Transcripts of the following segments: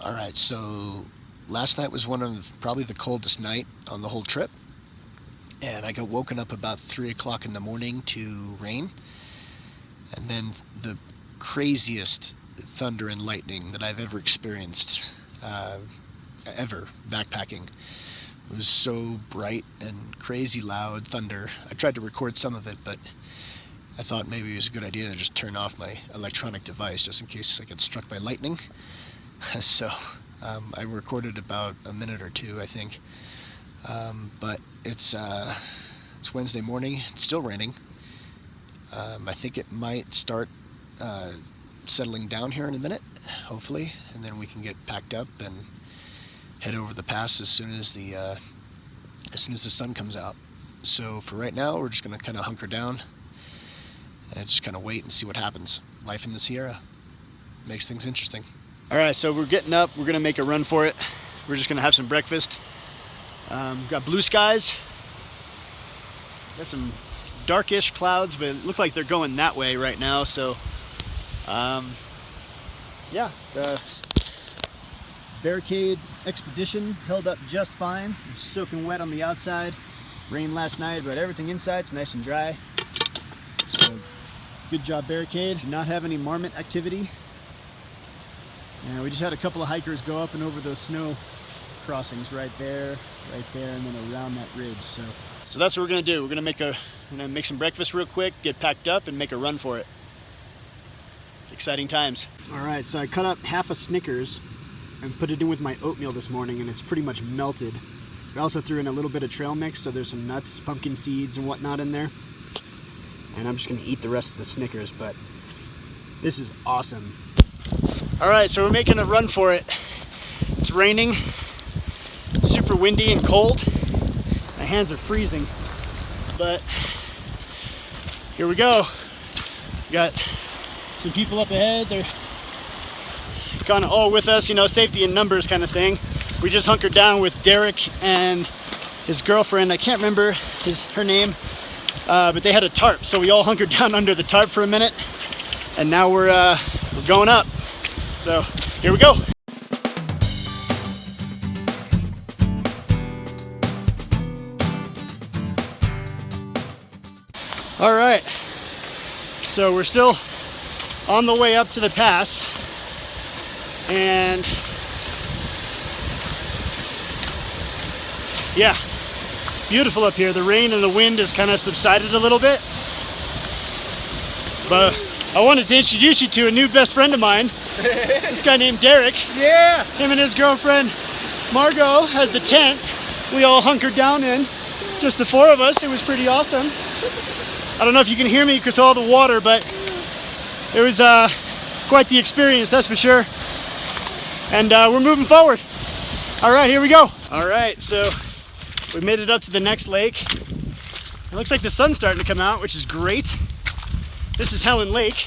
Alright, so last night was one of probably the coldest night on the whole trip. And I got woken up about 3 o'clock in the morning to rain. And then the craziest thunder and lightning that I've ever experienced, ever backpacking. It was so bright and crazy loud thunder. I tried to record some of it, but I thought maybe it was a good idea to just turn off my electronic device just in case I get struck by lightning. So I recorded about a minute or two, I think. But it's Wednesday morning. It's still raining. I think it might start settling down here in a minute, hopefully, and then we can get packed up and head over the pass as soon as the sun comes out. So for right now, we're just gonna kind of hunker down and just kind of wait and see what happens. Life in the Sierra makes things interesting. All right, so we're getting up. We're gonna make a run for it. We're just gonna have some breakfast. Got blue skies. Got some darkish clouds, but it look like they're going that way right now. So, yeah, the barricade expedition held up just fine. It's soaking wet on the outside. Rained last night, but everything inside's nice and dry. So, good job, barricade. Did not have any marmot activity. And we just had a couple of hikers go up and over those snow crossings right there, and then around that ridge. So that's what we're gonna do. We're gonna make some breakfast real quick, get packed up, and make a run for it. Exciting times. All right, so I cut up half a Snickers and put it in with my oatmeal this morning, and it's pretty much melted. I also threw in a little bit of trail mix, so there's some nuts, pumpkin seeds, and whatnot in there. And I'm just gonna eat the rest of the Snickers, but this is awesome. All right, so we're making a run for it. It's raining, it's super windy and cold. My hands are freezing, but here we go. Got some people up ahead. They're kind of all with us, you know, safety in numbers kind of thing. We just hunkered down with Derek and his girlfriend. I can't remember her name, but they had a tarp, so we all hunkered down under the tarp for a minute, and now we're going up. So here we go. All right, so we're still on the way up to the pass, and yeah, beautiful up here. The rain and the wind has kind of subsided a little bit, but I wanted to introduce you to a new best friend of mine. This guy named Derek. Yeah! Him and his girlfriend Margot has the tent we all hunkered down in. Just the four of us. It was pretty awesome. I don't know if you can hear me because of all the water, but it was quite the experience, that's for sure. And we're moving forward. All right, here we go. All right, so we made it up to the next lake. It looks like the sun's starting to come out, which is great. This is Helen Lake.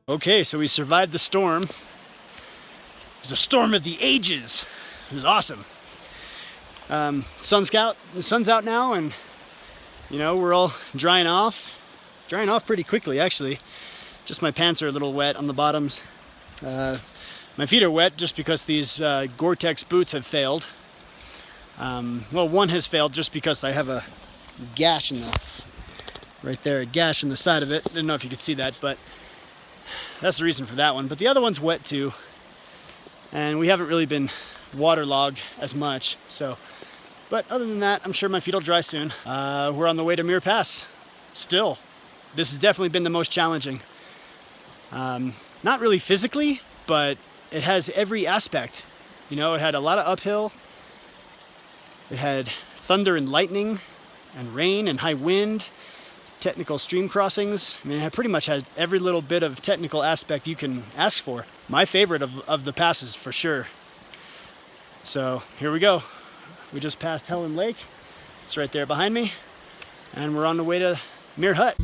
Okay, so we survived the storm. It was a storm of the ages. It was awesome. The sun's out now, and you know, we're all drying off pretty quickly actually. Just my pants are a little wet on the bottoms. My feet are wet just because these Gore-Tex boots have failed. Well, one has failed just because I have a gash in a gash in the side of it. Didn't know if you could see that, but that's the reason for that one. But the other one's wet too, and we haven't really been waterlogged as much. So, but other than that, I'm sure my feet will dry soon. We're on the way to Muir Pass. Still, this has definitely been the most challenging. Not really physically, but it has every aspect. You know, it had a lot of uphill. It had thunder and lightning and rain and high wind, technical stream crossings. I mean, it pretty much had every little bit of technical aspect you can ask for. My favorite of the passes for sure. So here we go. We just passed Helen Lake. It's right there behind me. And we're on the way to Muir Hut.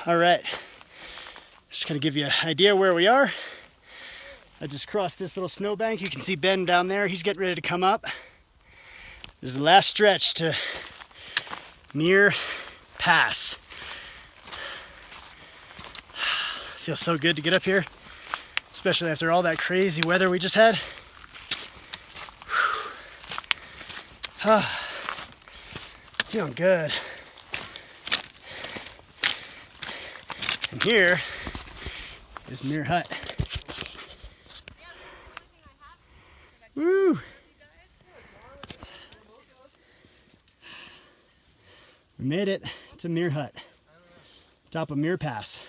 All right, just gonna give you an idea where we are. I just crossed this little snowbank. You can see Ben down there. He's getting ready to come up. This is the last stretch to Muir Pass. Feels so good to get up here, especially after all that crazy weather we just had. Feeling good. And here is Muir Hut. Woo! We made it to Muir Hut, top of Muir Pass.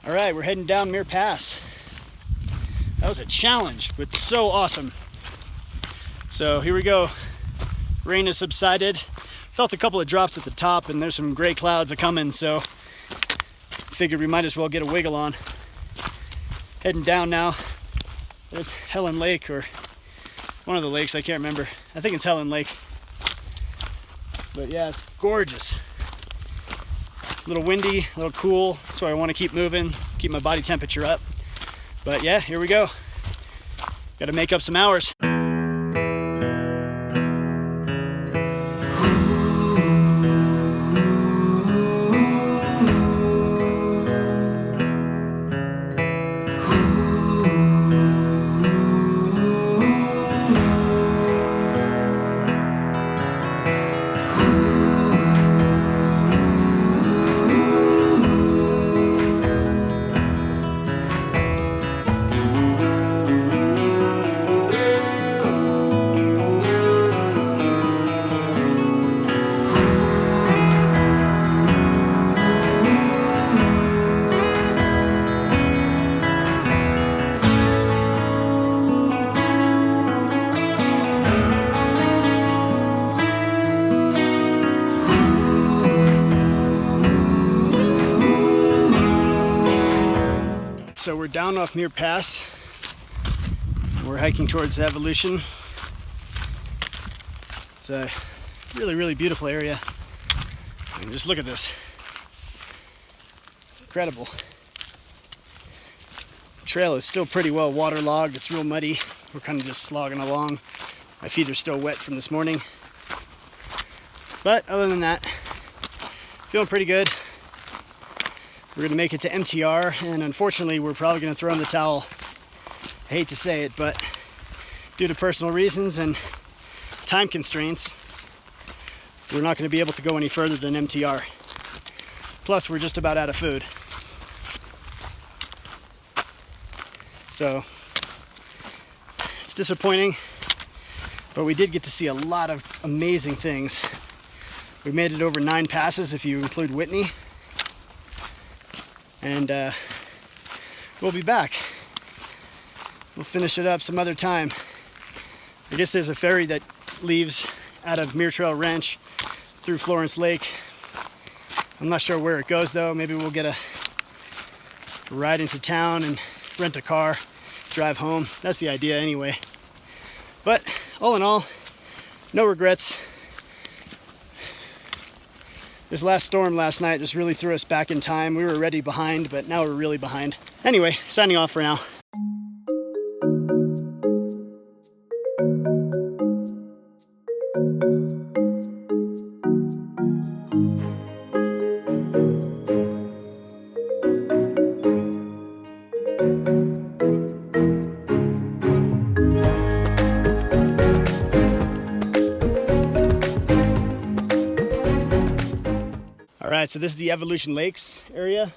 All right, we're heading down Muir Pass. That was a challenge, but so awesome. So here we go. Rain has subsided. Felt a couple of drops at the top, and there's some gray clouds a coming, so figured we might as well get a wiggle on. Heading down now. There's Helen Lake, or one of the lakes, I can't remember. I think it's Helen Lake. But yeah, it's gorgeous. A little windy, a little cool, so I want to keep moving, keep my body temperature up. But yeah, here we go. Got to make up some hours. so we're down off Muir Pass. We're hiking towards Evolution. It's a really, really beautiful area. And just look at this. It's incredible. The trail is still pretty well waterlogged. It's real muddy. We're kind of just slogging along. My feet are still wet from this morning. But other than that, feeling pretty good. We're gonna make it to MTR, and unfortunately we're probably gonna throw in the towel. I hate to say it, but due to personal reasons and time constraints, we're not gonna be able to go any further than MTR. Plus, we're just about out of food. So, it's disappointing, but we did get to see a lot of amazing things. We made it over 9 passes if you include Whitney. And we'll be back. We'll finish it up some other time. I guess there's a ferry that leaves out of Muir Trail Ranch through Florence Lake. I'm not sure where it goes though. Maybe we'll get a ride into town and rent a car, drive home. That's the idea anyway. But all in all, no regrets. This last storm last night just really threw us back in time. We were already behind, but now we're really behind. Anyway, signing off for now. Alright, so this is the Evolution Lakes area.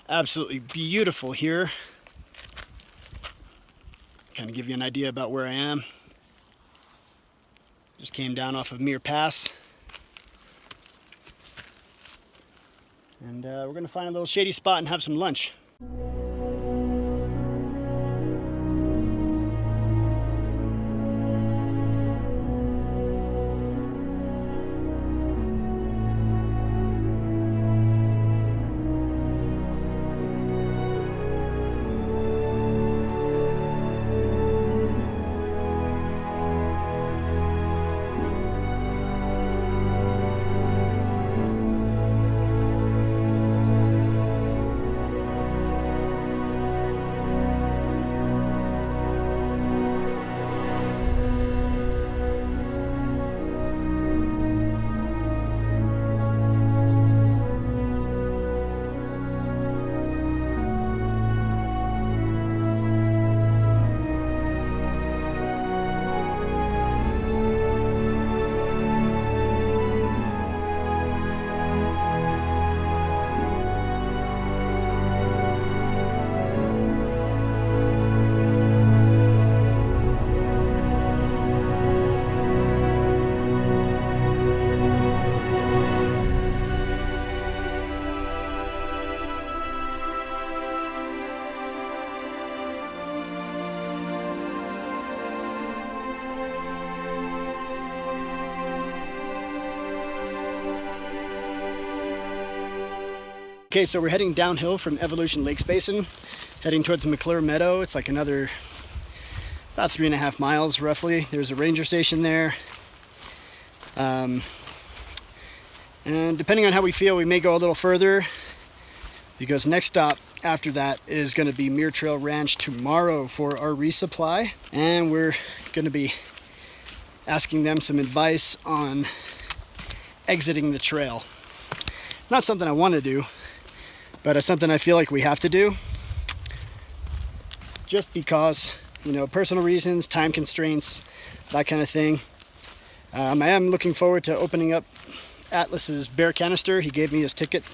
Absolutely beautiful here. Kind of give you an idea about where I am. Just came down off of Muir Pass. And we're going to find a little shady spot and have some lunch. Okay, so we're heading downhill from Evolution Lakes Basin, heading towards McClure Meadow. It's like another about 3.5 miles roughly. There's a ranger station there. And depending on how we feel, we may go a little further, because next stop after that is going to be Muir Trail Ranch tomorrow for our resupply. And we're going to be asking them some advice on exiting the trail. Not something I want to do, but it's something I feel like we have to do, just because, you know, personal reasons, time constraints, that kind of thing. I am looking forward to opening up Atlas's beer canister. He gave me his ticket.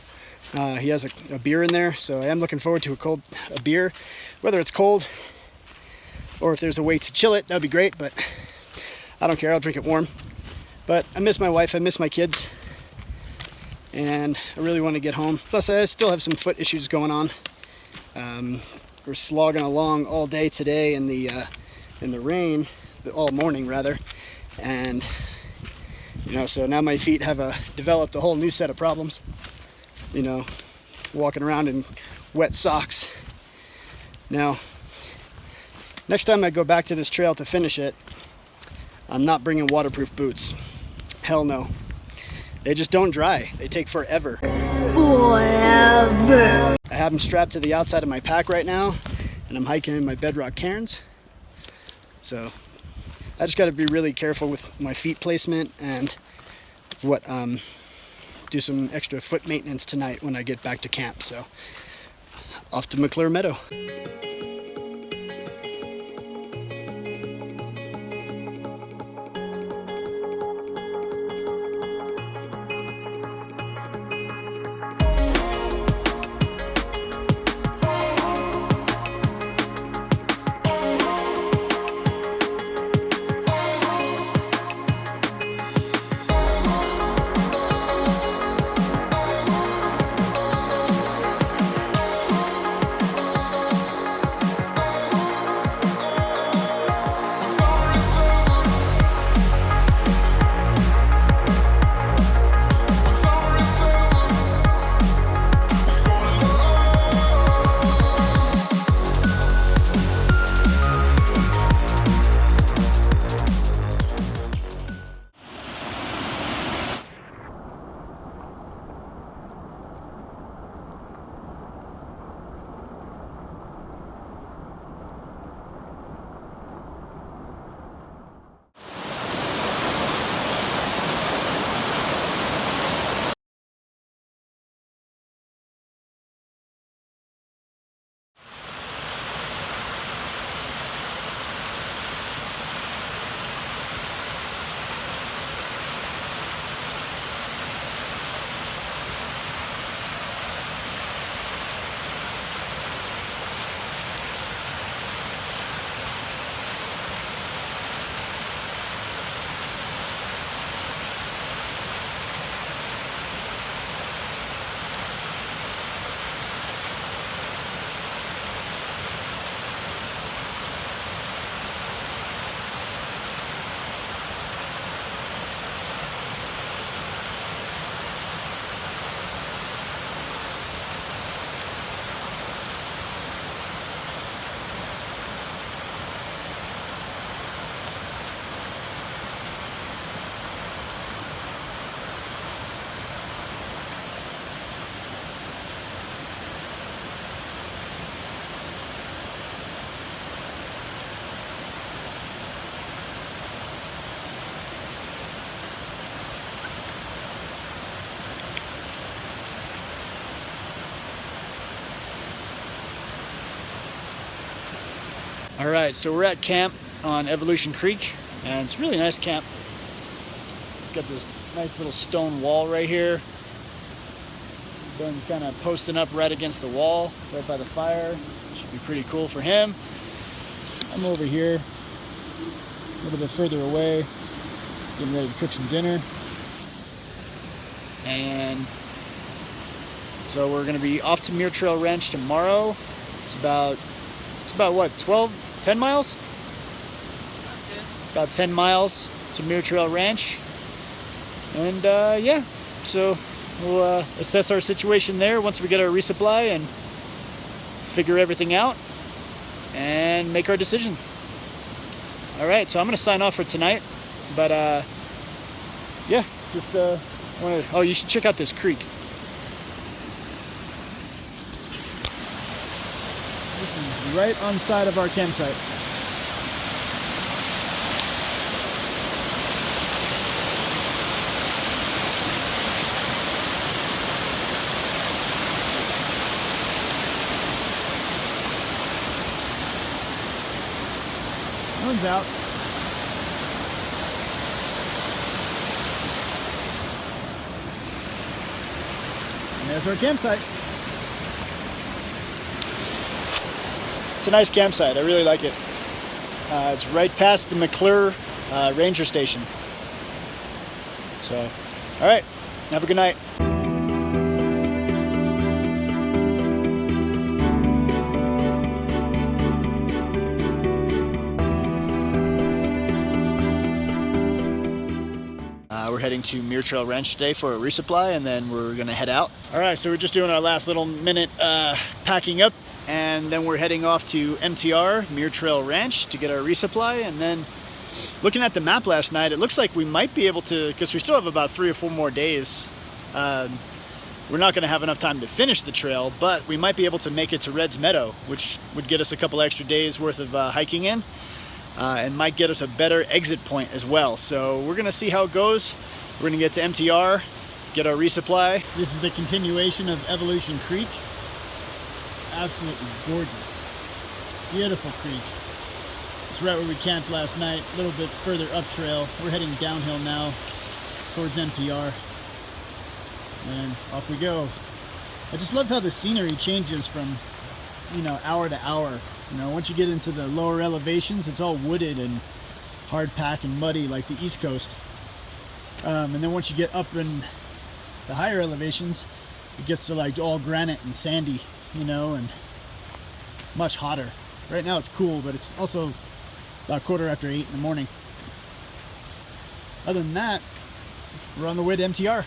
He has a beer in there, so I am looking forward to a beer, whether it's cold or if there's a way to chill it. That'd be great, but I don't care. I'll drink it warm. But I miss my wife. I miss my kids. And I really want to get home. Plus, I still have some foot issues going on. We're slogging along all day today in the rain, all morning rather, and you know, so now my feet have developed a whole new set of problems. You know, walking around in wet socks Now, next time I go back to this trail to finish it, I'm not bringing waterproof boots. Hell no. They just don't dry. They take forever. Forever. I have them strapped to the outside of my pack right now, and I'm hiking in my Bedrock Cairns. So I just got to be really careful with my feet placement and do some extra foot maintenance tonight when I get back to camp. So off to McClure Meadow. All right, so we're at camp on Evolution Creek, and it's a really nice camp. Got this nice little stone wall right here. Ben's kind of posting up right against the wall, right by the fire. Should be pretty cool for him. I'm over here, a little bit further away, getting ready to cook some dinner. And so we're gonna be off to Muir Trail Ranch tomorrow. It's about what, 10 miles? About 10 miles to Muir Trail Ranch. And yeah, so we'll assess our situation there once we get our resupply and figure everything out and make our decision. All right, so I'm gonna sign off for tonight, but yeah, just oh, you should check out this creek. This is right on side of our campsite. One's out. And there's our campsite. It's a nice campsite. I really like it. It's right past the McClure Ranger Station. So, all right. Have a good night. We're heading to Muir Trail Ranch today for a resupply, and then we're gonna head out. All right, so we're just doing our last little minute packing up and then we're heading off to MTR, Muir Trail Ranch, to get our resupply. And then looking at the map last night, it looks like we might be able to, because we still have about 3 or 4 more days. We're not going to have enough time to finish the trail, but we might be able to make it to Red's Meadow, which would get us a couple extra days worth of hiking in, and might get us a better exit point as well. So we're going to see how it goes. We're going to get to MTR, get our resupply. This is the continuation of Evolution Creek. It's absolutely gorgeous. Beautiful creek. It's right where we camped last night, a little bit further up trail. We're heading downhill now towards MTR. And off we go. I just love how the scenery changes from, you know, hour to hour. You know, once you get into the lower elevations, it's all wooded and hard packed and muddy like the East Coast. And then once you get up in the higher elevations, it gets to like all granite and sandy, you know, and much hotter. Right now it's cool, but it's also about 8:15 in the morning. Other than that, we're on the way to MTR.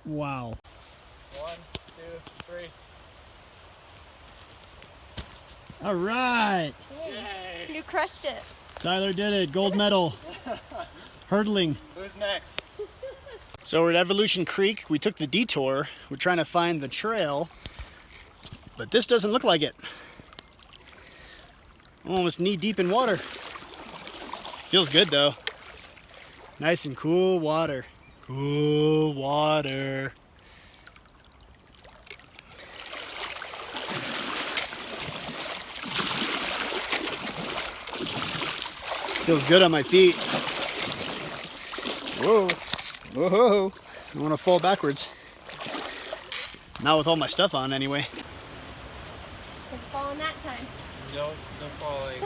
Wow. 1, 2, 3. All right. Yay. You crushed it. Tyler did it. Gold medal. Hurdling. Who's next? So we're at Evolution Creek. We took the detour. We're trying to find the trail, but this doesn't look like it. I'm almost knee deep in water. Feels good though. Nice and cool water. Cool water. Feels good on my feet. Whoa. Whoa. I want to fall backwards. Not with all my stuff on anyway. Didn't fall in that time. No falling.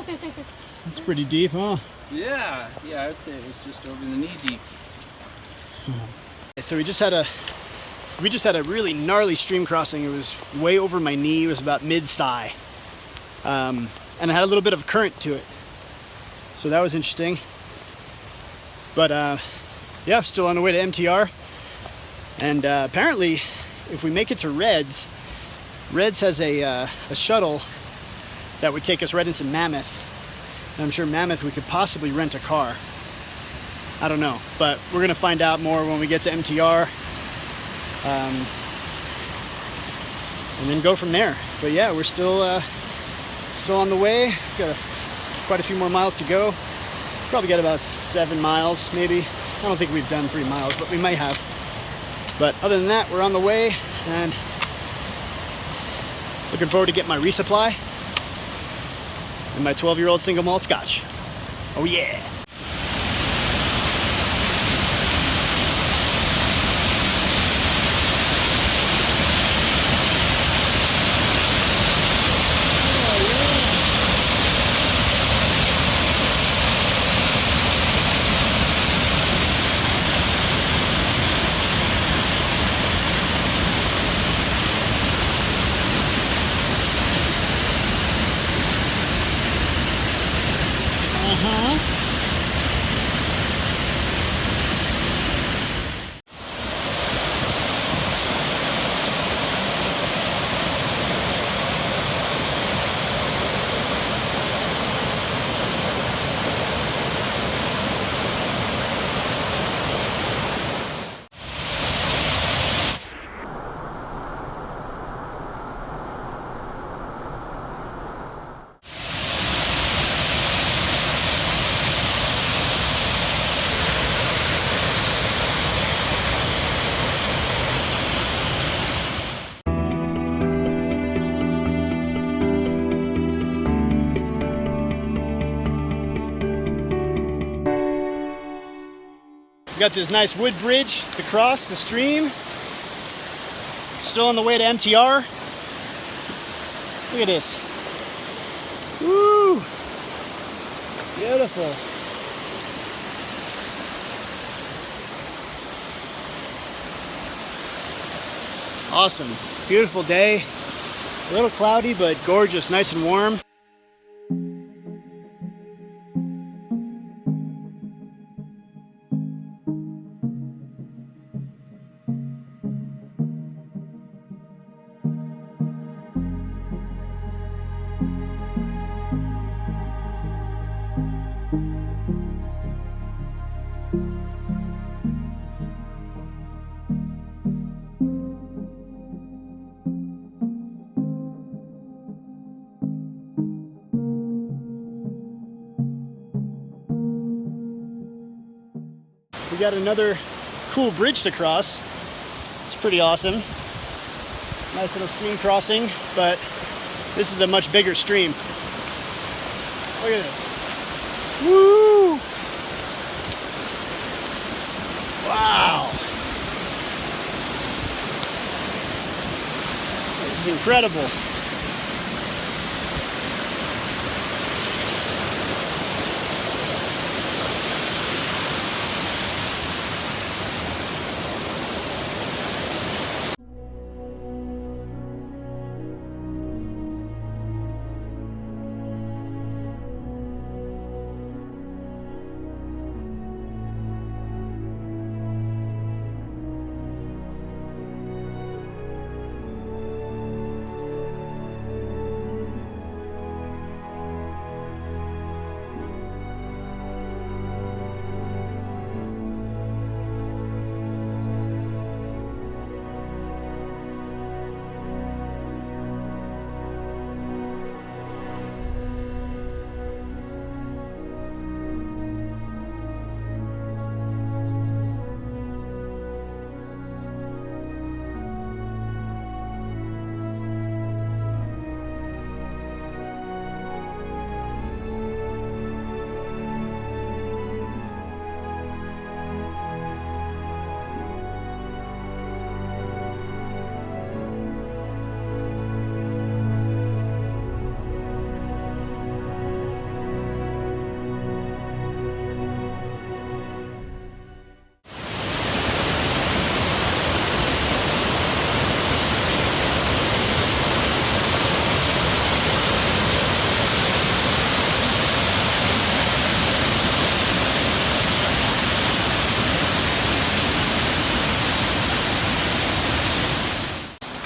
It's pretty deep, huh? Yeah, I'd say it was just over the knee deep. So we just had a really gnarly stream crossing. It was way over my knee. It was about mid-thigh. And it had a little bit of current to it. So that was interesting. But yeah, still on the way to MTR. And apparently, if we make it to Red's has a shuttle that would take us right into Mammoth. And I'm sure Mammoth we could possibly rent a car. I don't know, but we're gonna find out more when we get to MTR, and then go from there. But yeah, we're still on the way. Got quite a few more miles to go. Probably got about 7 miles, maybe. I don't think we've done 3 miles, but we might have. But other than that, we're on the way, and looking forward to get my resupply and my 12-year-old single malt scotch. Oh yeah. got this nice wood bridge to cross the stream. Still on the way to MTR. Look at this. Woo! Beautiful. Awesome. Beautiful day. A little cloudy, but gorgeous, nice and warm. We got another cool bridge to cross. It's pretty awesome. Nice little stream crossing, but this is a much bigger stream. Look at this. Woo! Wow! This is incredible.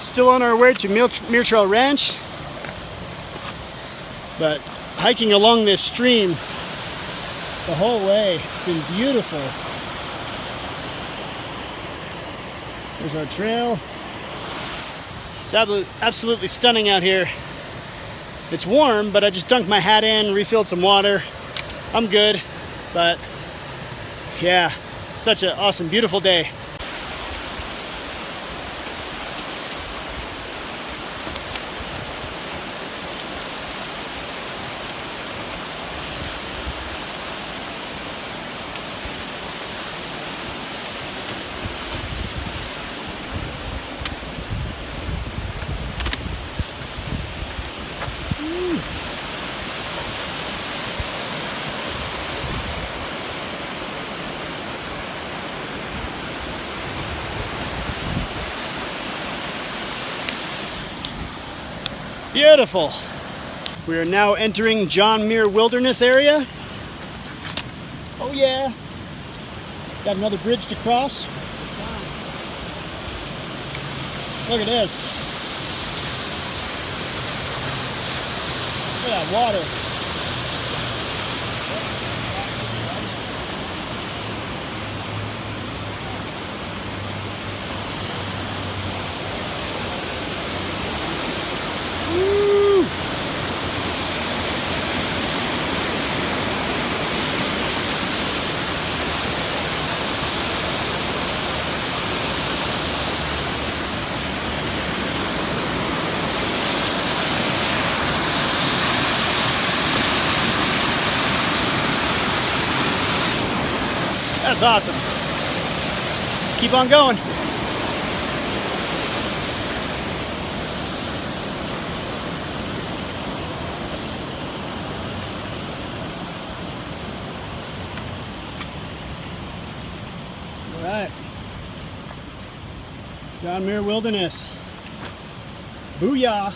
Still on our way to Muir Trail Ranch, but hiking along this stream the whole way. It's been beautiful. There's our trail. It's absolutely stunning out here. It's warm, but I just dunked my hat in, refilled some water. I'm good, but yeah, such an awesome, beautiful day. Beautiful. We are now entering John Muir Wilderness area. Oh yeah. Got another bridge to cross. Look at this. Look at that water. That's awesome. just keep on going. All right. John Muir Wilderness. Booyah!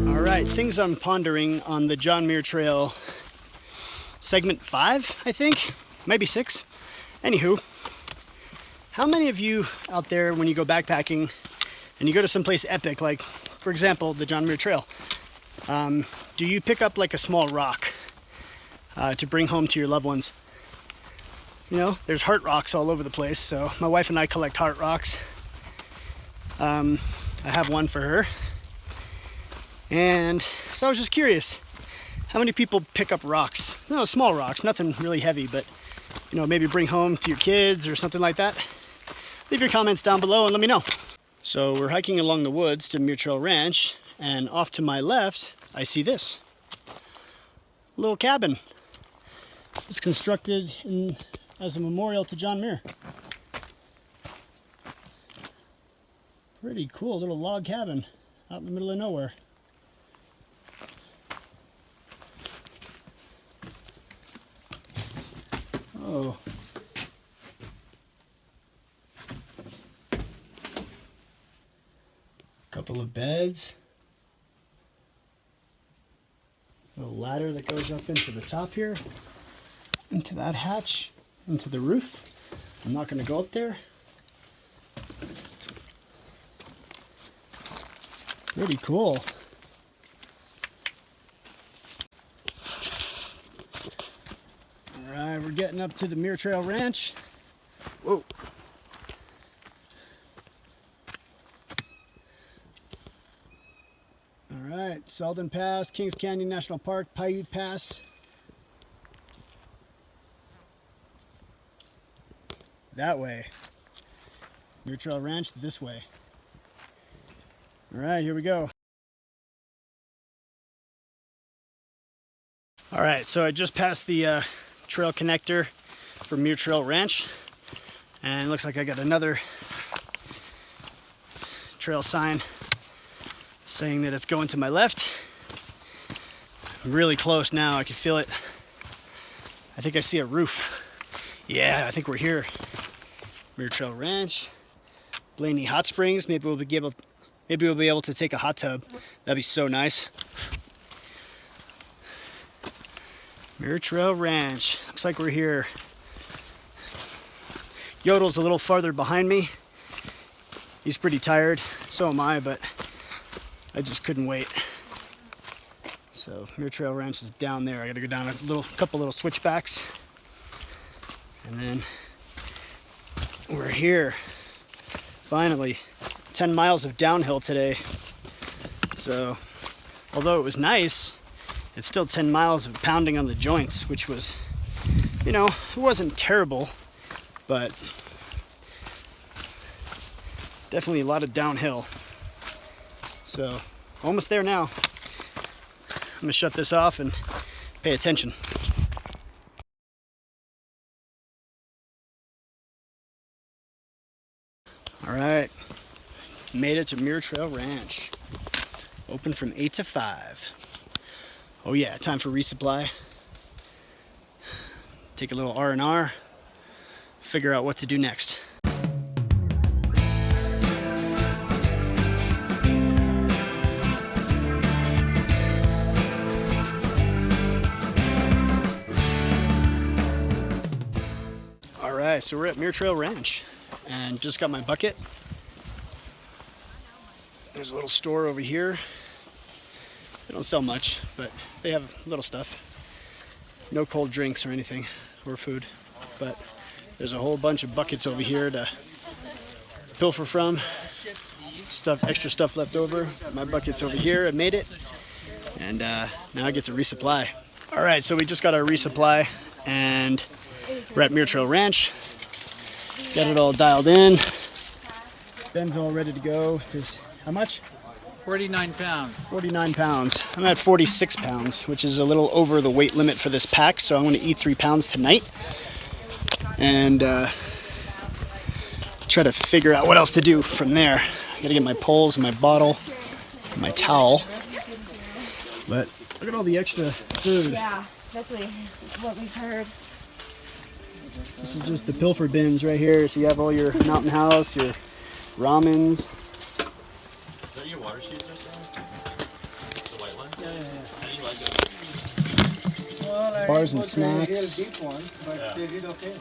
All right, things I'm pondering on the John Muir Trail, segment 5, I think, maybe 6. Anywho, how many of you out there, when you go backpacking and you go to someplace epic, like, for example, the John Muir Trail, do you pick up like a small rock to bring home to your loved ones? You know, there's heart rocks all over the place, so my wife and I collect heart rocks. I have one for her. And so I was just curious, how many people pick up rocks? No, small rocks, nothing really heavy, but, you know, maybe bring home to your kids or something like that. Leave your comments down below and let me know. So we're hiking along the woods to Muir Trail Ranch, and off to my left, I see this little cabin. It's constructed as a memorial to John Muir. Pretty cool little log cabin out in the middle of nowhere. Oh. Couple of beds. A ladder that goes up into the top here, into that hatch, into the roof. I'm not going to go up there. Pretty cool. All right, we're getting up to the Muir Trail Ranch. Whoa. All right, Selden Pass, Kings Canyon National Park, Paiute Pass. That way. Muir Trail Ranch this way. All right, here we go. All right, so I just passed the trail connector for Muir Trail Ranch, and it looks like I got another trail sign saying that it's going to my left. I'm really close now, I can feel it. I think I see a roof. Yeah, I think we're here. Muir Trail Ranch, Blaney Hot Springs. Maybe we'll be able to take a hot tub. That'd be so nice. Muir Trail Ranch. Looks like we're here. Yodel's a little farther behind me. He's pretty tired. So am I, but I just couldn't wait. So Muir Trail Ranch is down there. I gotta go down a couple little switchbacks. And then we're here. Finally. 10 miles of downhill today. So, although it was nice, it's still 10 miles of pounding on the joints, which was, you know, it wasn't terrible, but definitely a lot of downhill. So, almost there now. I'm gonna shut this off and pay attention. All right, made it to Muir Trail Ranch. Open from 8 to 5. Oh yeah, time for resupply. Take a little R&R, figure out what to do next. All right, so we're at Muir Trail Ranch and just got my bucket. There's a little store over here. They don't sell much, but they have little stuff. No cold drinks or anything, or food. But there's a whole bunch of buckets over here to pilfer from. Extra stuff left over. My bucket's over here, I made it. And now I get to resupply. All right, so we just got our resupply and we're at Muir Trail Ranch. Got it all dialed in. Ben's all ready to go. There's how much? 49 pounds. 49 pounds. I'm at 46 pounds, which is a little over the weight limit for this pack, so I'm going to eat 3 pounds tonight. And try to figure out what else to do from there. I gotta get my poles, my bottle, my towel. But look at all the extra food. Yeah, that's what we've heard. This is just the pilfer bins right here. So you have all your Mountain House, your ramens. Is that your water shoes or something? The white ones? Yeah. How do you like them? Well, Bars and I put snacks. the real deep ones, but they did okay.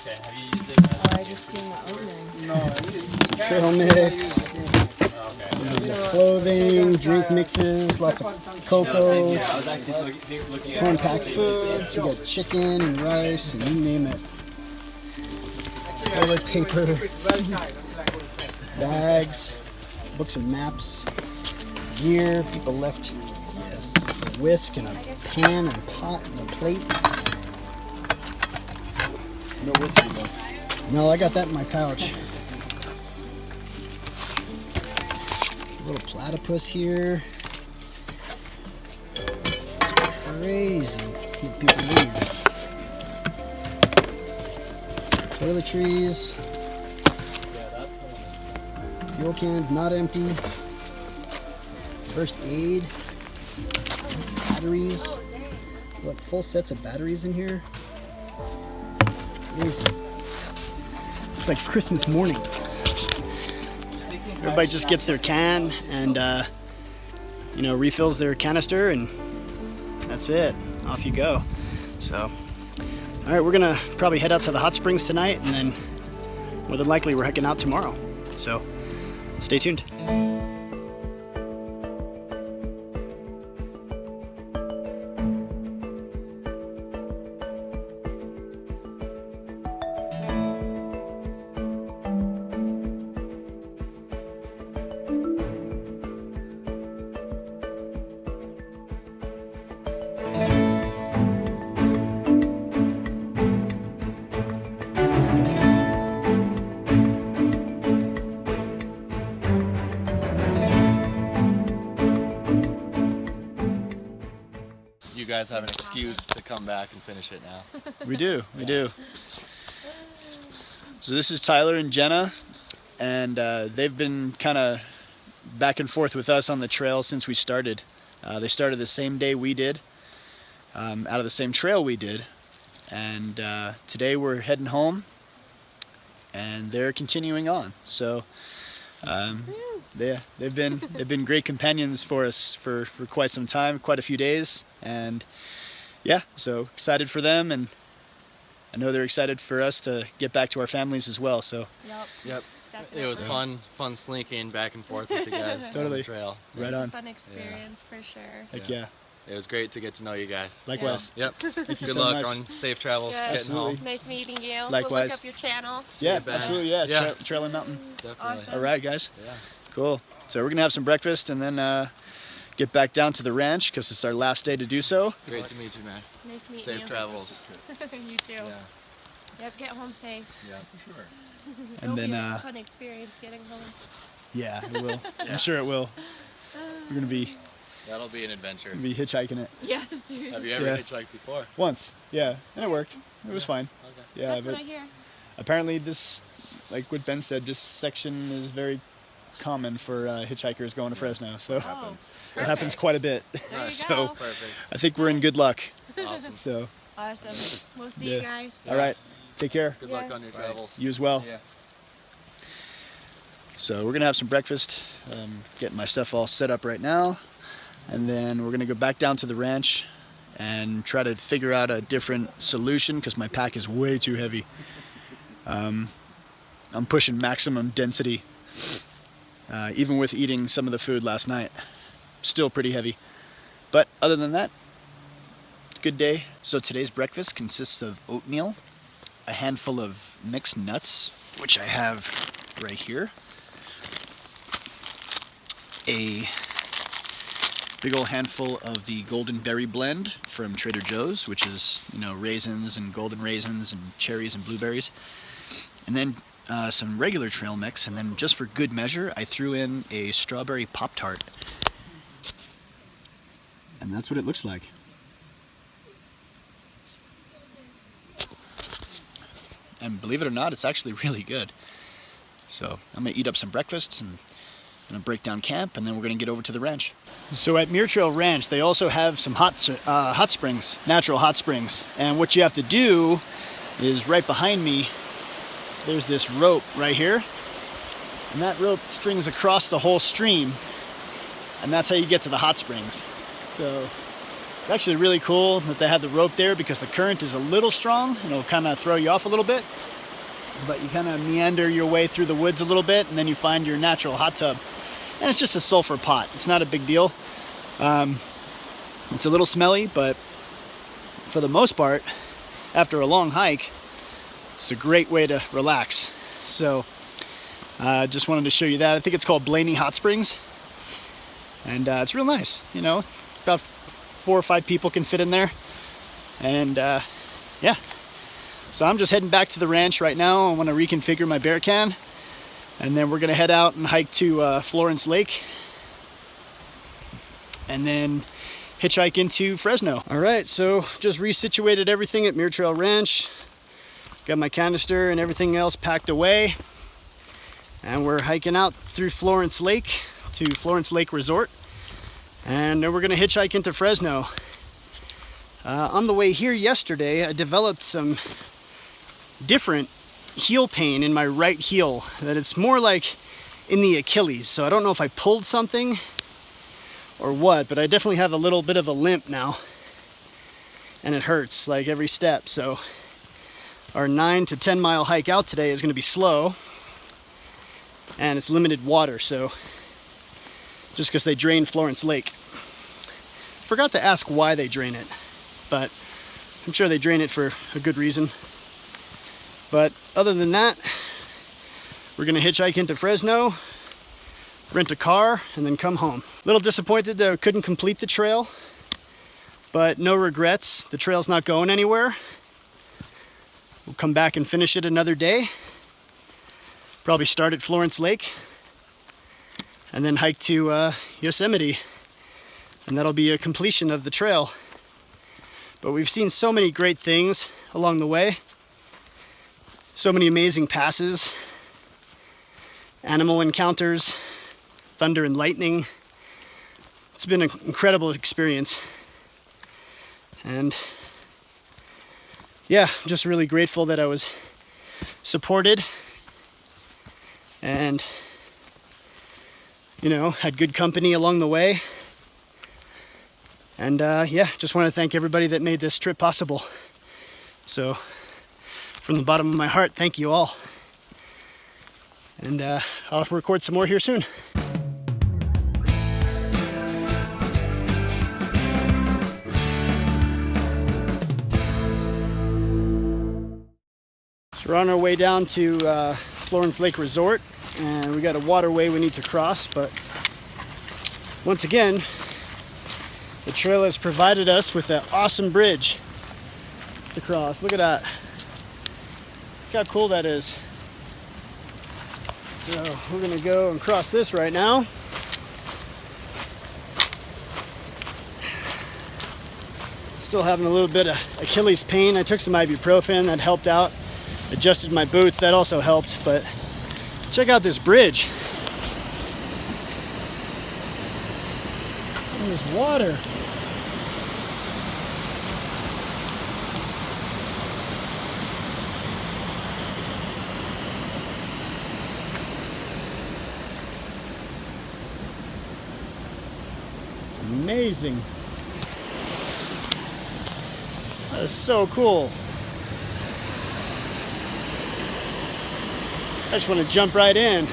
Okay, have you used it? I just cleaned the oven. No, I didn't. Trail mix, Okay. clothing, drink mixes, lots of cocoa, Yeah, I was actually looking at corn-packed foods. You got chicken and rice and you name it. Toilet paper, bags, books and maps, gear. People left, yes, a whisk and a pan and a pot and a plate. No whiskey though. No, I got that in my pouch. There's a little platypus here. It's crazy. Keep people leave. Toiletries. Fuel cans not empty. First aid. Batteries. Look, full sets of batteries in here. Crazy. It's like Christmas morning. Everybody just gets their can and refills their canister, and that's it. Off you go. So, all right, we're gonna probably head out to the hot springs tonight, and then more than likely we're heading out tomorrow. So, stay tuned. You guys have an excuse to come back and finish it now. We do. So this is Tyler and Jenna, and they've been kind of back and forth with us on the trail since we started. They started the same day we did, out of the same trail we did, and today we're heading home, and they're continuing on. So they've been great companions for us for quite some time, quite a few days, and yeah, so excited for them, and I know they're excited for us to get back to our families as well. So Yep. Definitely. It was fun slinking back and forth with you guys on Totally. the trail. So Right It was on. a fun experience for sure. Heck yeah. It was great to get to know you guys. Likewise. Yep. Thank you Good so luck much. on safe travels Yes. getting Absolutely. home. Nice meeting you. We'll Likewise. look up your channel. Yeah, you, Ben. absolutely. Yeah. Yeah. Trail and Mountain. Definitely. Awesome. All right, guys. Yeah. Cool. So we're gonna have some breakfast and then get back down to the ranch because it's our last day to do so. Great to meet you, man. Nice meeting Safe you. travels. You too. Yeah. Yep, get home safe. Yeah, for sure. It'll then, be a fun experience getting home. Yeah, it will. Yeah. I'm sure it will. We're gonna be That'll be an adventure. hitchhiking it Yeah, seriously. Have you ever Yeah. hitchhiked before? once. Yeah, and it worked. It was fine. Okay. Yeah, That's but what I hear. apparently this, like what Ben said, this section is very common for hitchhikers going to Fresno. So Oh, it happens quite a bit. There you So go. Perfect. I think we're in good luck. Awesome. So Awesome. We'll see Yeah. you guys. all right, take care. Good luck Yes. on your travels. You as well. Yeah. So we're gonna have some breakfast. Getting my stuff all set up right now, and then we're gonna go back down to the ranch and try to figure out a different solution because my pack is way too heavy. I'm pushing maximum density, even with eating some of the food last night. Still pretty heavy, but other than that, good day. So today's breakfast consists of oatmeal, a handful of mixed nuts, which I have right here, a big old handful of the golden berry blend from Trader Joe's, which is, raisins and golden raisins and cherries and blueberries. And then some regular trail mix, and then just for good measure, I threw in a strawberry Pop-Tart. And that's what it looks like. And believe it or not, it's actually really good. So I'm gonna eat up some breakfast and gonna break down camp, and then we're gonna get over to the ranch. So at Muir Trail Ranch, they also have some hot springs, natural hot springs. And what you have to do is right behind me, there's this rope right here. And that rope strings across the whole stream. And that's how you get to the hot springs. So it's actually really cool that they have the rope there because the current is a little strong and it'll kind of throw you off a little bit. But you kind of meander your way through the woods a little bit, and then you find your natural hot tub. And it's just a sulfur pot. It's not a big deal. It's a little smelly, but for the most part, after a long hike, it's a great way to relax. So just wanted to show you that. I think it's called Blaney Hot Springs. And it's real nice, you know. About 4 or 5 people can fit in there. And yeah. So I'm just heading back to the ranch right now. I want to reconfigure my bear can. And then we're gonna head out and hike to Florence Lake. And then hitchhike into Fresno. All right, so just resituated everything at Muir Trail Ranch. Got my canister and everything else packed away. And we're hiking out through Florence Lake to Florence Lake Resort. And then we're gonna hitchhike into Fresno. On the way here yesterday, I developed some different heel pain in my right heel, that it's more like in the Achilles. So I don't know if I pulled something or what, but I definitely have a little bit of a limp now, and it hurts like every step. So our 9 to 10 mile hike out today is going to be slow, and it's limited water, so just because they drain Florence Lake. Forgot to ask why they drain it, but I'm sure they drain it for a good reason. But other than that, we're gonna hitchhike into Fresno, rent a car, and then come home. A little disappointed that I couldn't complete the trail, but no regrets. The trail's not going anywhere. We'll come back and finish it another day. Probably start at Florence Lake, and then hike to Yosemite. And that'll be a completion of the trail. But we've seen so many great things along the way. So many amazing passes, animal encounters, thunder and lightning. It's been an incredible experience. And yeah, I'm just really grateful that I was supported and, you know, had good company along the way. And yeah, just want to thank everybody that made this trip possible. So from the bottom of my heart, thank you all. And I'll record some more here soon. So we're on our way down to Florence Lake Resort, and we got a waterway we need to cross, but once again, the trail has provided us with an awesome bridge to cross. Look at that. Look how cool that is. So we're gonna go and cross this right now. Still having a little bit of Achilles pain. I took some ibuprofen, that helped out. Adjusted my boots, that also helped. But check out this bridge. And this water. Amazing. That is so cool. I just want to jump right in.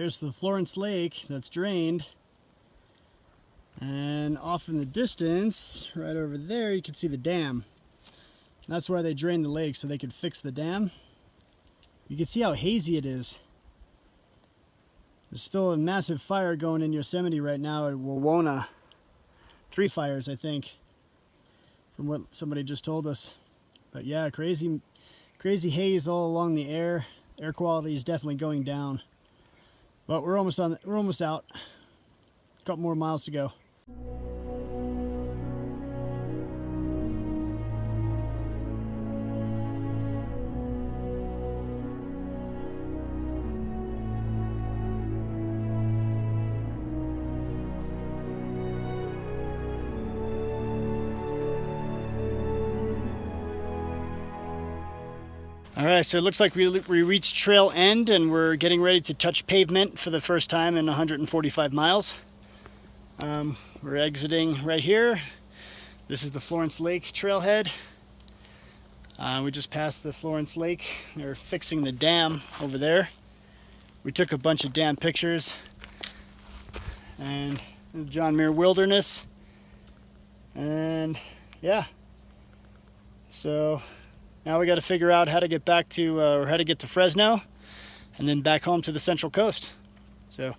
there's the Florence Lake that's drained. And off in the distance, right over there, you can see the dam. That's where they drained the lake so they could fix the dam. You can see how hazy it is. There's still a massive fire going in Yosemite right now at Wawona. 3 fires, I think, from what somebody just told us. But yeah, crazy haze all along the air. Air quality is definitely going down. But we're almost out. A couple more miles to go. All right, so it looks like we reached trail end and we're getting ready to touch pavement for the first time in 145 miles. We're exiting right here. This is the Florence Lake trailhead. We just passed the Florence Lake. They're fixing the dam over there. We took a bunch of dam pictures. And John Muir Wilderness. And yeah, so now we got to figure out how to get back to, or how to get to Fresno, and then back home to the Central Coast. So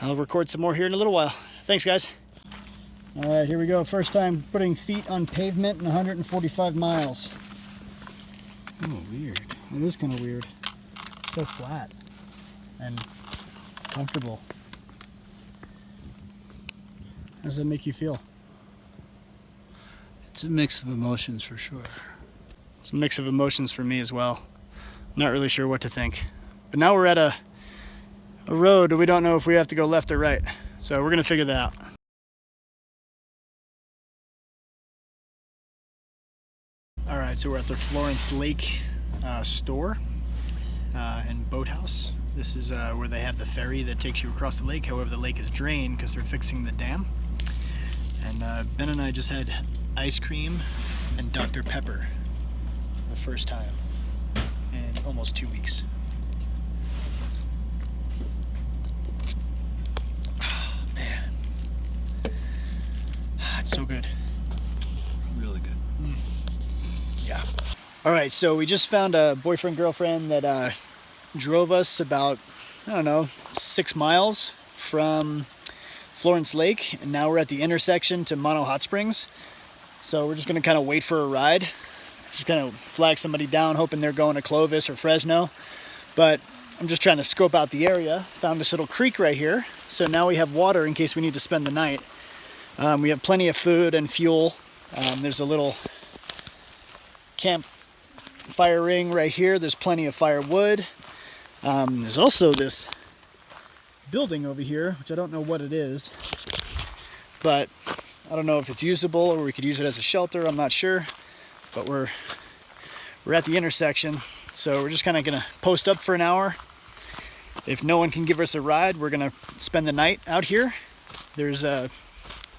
I'll record some more here in a little while. Thanks, guys. All right, here we go. First time putting feet on pavement in 145 miles. Oh, weird. It is kind of weird. It's so flat and comfortable. How does that make you feel? It's a mix of emotions for sure. It's a mix of emotions for me as well. I'm not really sure what to think. But now we're at a road we don't know if we have to go left or right. So we're gonna figure that out. All right, so we're at the Florence Lake store and boathouse. This is where they have the ferry that takes you across the lake. However, the lake is drained because they're fixing the dam. And Ben and I just had ice cream and Dr. Pepper. The first time in almost 2 weeks. Oh, man. It's so good. Really good. Yeah. All right, so we just found a boyfriend girlfriend that drove us about, I don't know, 6 miles from Florence Lake, and now we're at the intersection to Blaney Hot Springs. So we're just gonna kind of wait for a ride. Just gonna flag somebody down, hoping they're going to Clovis or Fresno. But I'm just trying to scope out the area. Found this little creek right here. So now we have water in case we need to spend the night. We have plenty of food and fuel. There's a little camp fire ring right here. There's plenty of firewood. There's also this building over here, which I don't know what it is. But I don't know if it's usable or we could use it as a shelter. I'm not sure. But we're at the intersection, so we're just kind of gonna post up for an hour. If no one can give us a ride, we're gonna spend the night out here. There's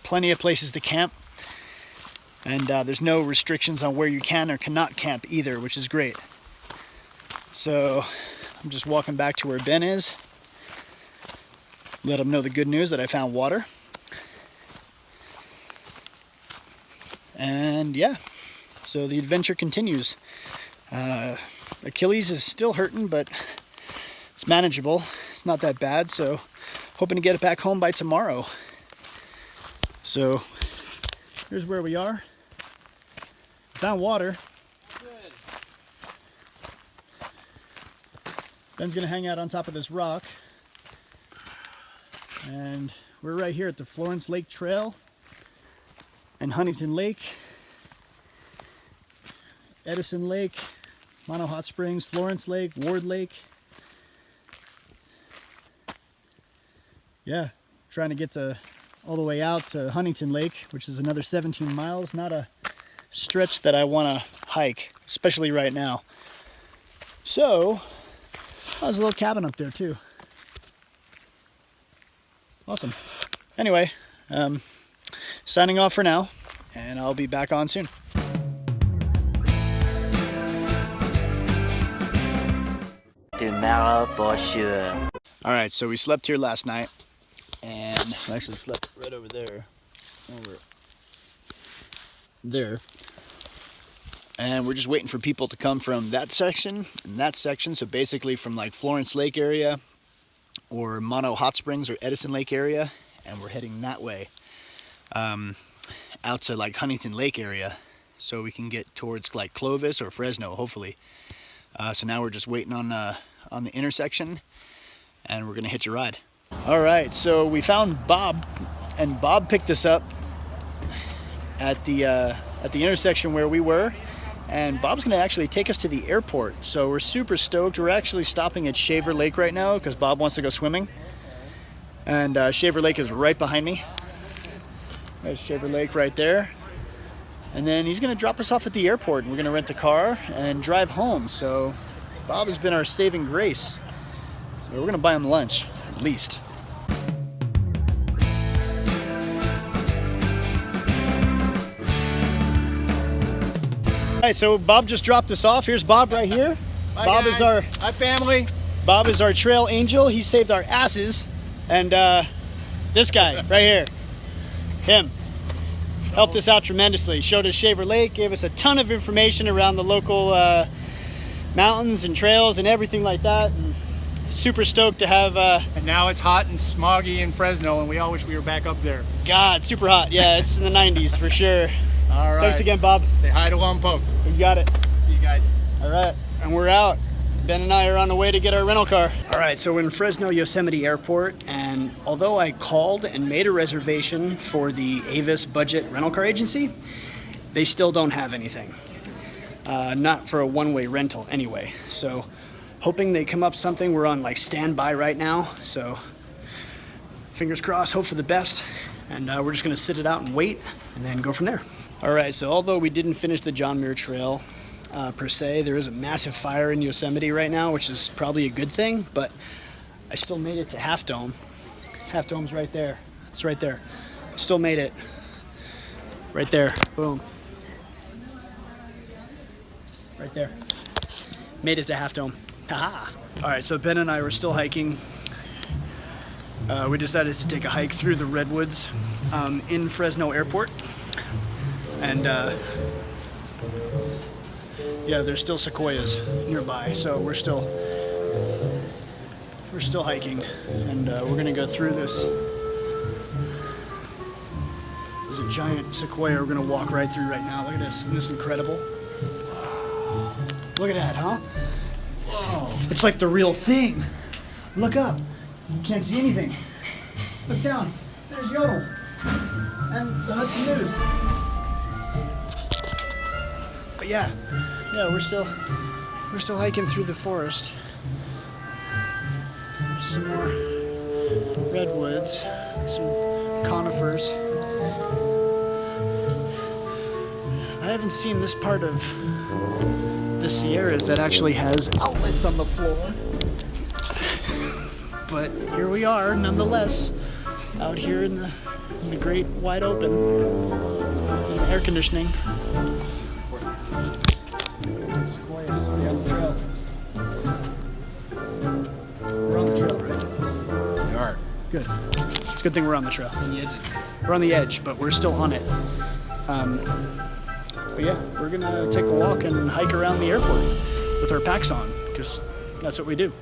plenty of places to camp, and there's no restrictions on where you can or cannot camp either, which is great. So I'm just walking back to where Ben is. Let him know the good news that I found water. And yeah. So the adventure continues. Achilles is still hurting, but it's manageable. It's not that bad, so hoping to get it back home by tomorrow. So here's where we are. Found water. Good. Ben's gonna hang out on top of this rock. And we're right here at the Florence Lake Trail and Huntington Lake. Edison Lake, Blaney Hot Springs, Florence Lake, Ward Lake. Yeah, trying to get all the way out to Huntington Lake, which is another 17 miles. Not a stretch that I want to hike, especially right now. So, there's a little cabin up there too. Awesome. Anyway, signing off for now, and I'll be back on soon. Tomorrow for sure. All right, so we slept here last night, and I actually slept right over there, over there. And we're just waiting for people to come from that section and that section. So basically from like Florence Lake area or Mono Hot Springs or Edison Lake area. And we're heading that way out to like Huntington Lake area. So we can get towards like Clovis or Fresno, hopefully. So now we're just waiting on the intersection and we're gonna hitch a ride. All right, so we found Bob, and Bob picked us up at the intersection where we were. And Bob's gonna actually take us to the airport. So we're super stoked. We're actually stopping at Shaver Lake right now because Bob wants to go swimming. And Shaver Lake is right behind me. There's Shaver Lake right there. And then he's gonna drop us off at the airport and we're gonna rent a car and drive home. So Bob has been our saving grace. So we're gonna buy him lunch, at least. All right, so Bob just dropped us off. Here's Bob right here. Bye, Bob guys. is our Hi, family. Bob is our trail angel. He saved our asses. And this guy right here, him, helped us out tremendously. Showed us Shaver Lake, gave us a ton of information around the local mountains and trails and everything like that. And super stoked to have. And now it's hot and smoggy in Fresno, and we all wish we were back up there. God, super hot. Yeah, it's in the 90s for sure. All right. Thanks again, Bob. Say hi to Lompoc. You got it. See you guys. All right, and we're out. Ben and I are on the way to get our rental car. All right, so we're in Fresno Yosemite Airport, and although I called and made a reservation for the Avis Budget Rental Car Agency, they still don't have anything. Not for a one-way rental anyway. So hoping they come up something. We're on like standby right now, so fingers crossed, hope for the best. And we're just gonna sit it out and wait and then go from there. All right, so although we didn't finish the John Muir Trail per se, there is a massive fire in Yosemite right now, which is probably a good thing, but I still made it to Half Dome. Half Dome's right there. It's right there. Still made it. Right there. Boom. Right there. Made it to Half Dome. Haha. All right, so Ben and I were still hiking. We decided to take a hike through the redwoods in Fresno Airport. And yeah, there's still sequoias nearby, so we're still hiking, and we're gonna go through this. There's a giant sequoia we're gonna walk right through right now. Look at this. Isn't this incredible? Look at that, huh? Whoa. It's like the real thing. Look up. You can't see anything. Look down. There's Yodel and the Hudson News. But yeah, we're still hiking through the forest. There's some more redwoods, some conifers. I haven't seen this part of the Sierras that actually has outlets on the floor. But here we are, nonetheless, out here in the great wide open, air conditioning. Sequoias, they're on the trail. We're on the trail, right? We are. Good. It's a good thing we're on the trail. On the edge. We're on the edge, but we're still on it. But yeah, we're gonna take a walk and hike around the airport with our packs on, because that's what we do.